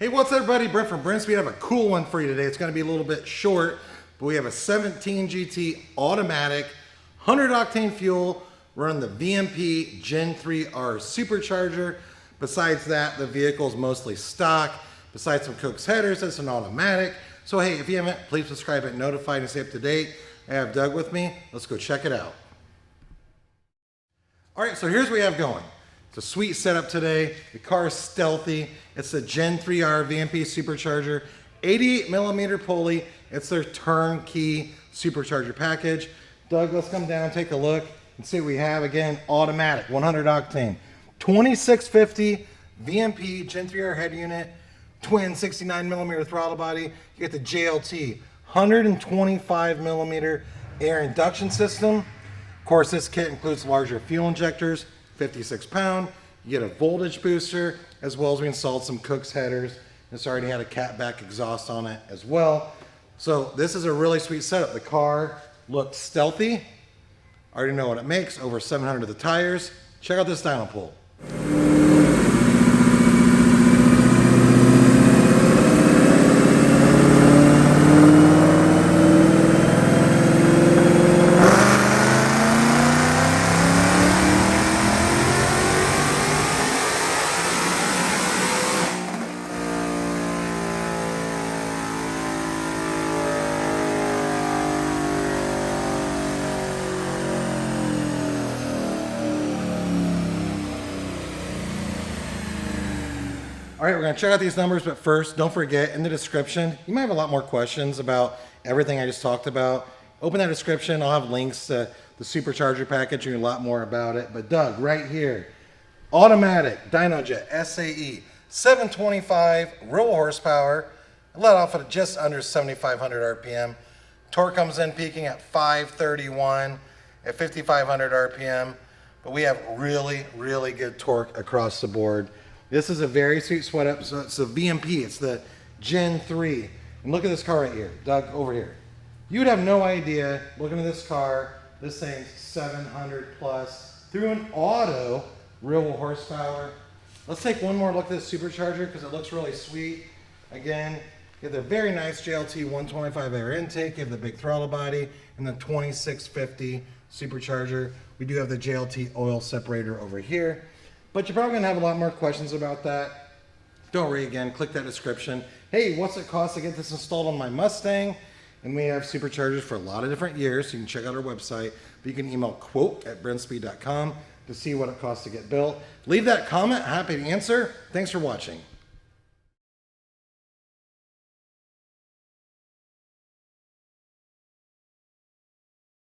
Hey, what's up, everybody? Brent from Brenspeed. I have a cool one for you today. It's going to be a little bit short, but we have a 17 GT automatic, 100 octane fuel, running the VMP GEN 3R supercharger. Besides that, the vehicle is mostly stock. Besides some kooks headers, it's an automatic. So hey, if you haven't, please subscribe and notified and stay up to date. I have Doug with me. Let's go check it out. All right, so here's what we have going. It's a sweet setup today. The car is stealthy. It's the GEN 3R VMP supercharger, 88 millimeter pulley. It's their turnkey supercharger package. Doug, let's come down, take a look and see what we have. Again, automatic, 100 octane, 2650 VMP GEN 3R head unit, twin 69 millimeter throttle body. You get the JLT 125 millimeter air induction system. Of course, this kit includes larger fuel injectors, 56 pound. You get a voltage booster, as well as we installed some kooks headers. This already had a catback exhaust on it as well. So this is a really sweet setup. The car looks stealthy. I already know what it makes, over 700 of the tires. Check out this dyno pull. All right, we're gonna check out these numbers, but first, don't forget, in the description, you might have a lot more questions about everything I just talked about. Open that description, I'll have links to the supercharger package and a lot more about it. But Doug, right here, automatic Dyno Jet SAE, 725 real horsepower, let off at just under 7,500 RPM. Torque comes in peaking at 531 at 5,500 RPM, but we have really, really good torque across the board. This is a very sweet sweat up. So it's the VMP, it's the GEN 3. And look at this car right here, Doug, over here. You'd have no idea, looking at this car, this thing's 700 plus through an auto, real horsepower. Let's take one more look at this supercharger because it looks really sweet. Again, you have the very nice JLT 125 air intake, you have the big throttle body, and the 2650 supercharger. We do have the JLT oil separator over here. But you're probably gonna have a lot more questions about that. Don't worry, again, click that description. Hey, what's it cost to get this installed on my Mustang? And we have superchargers for a lot of different years, so you can check out our website. But you can email quote@brenspeed.com to see what it costs to get built. Leave that comment, happy to answer. Thanks for watching.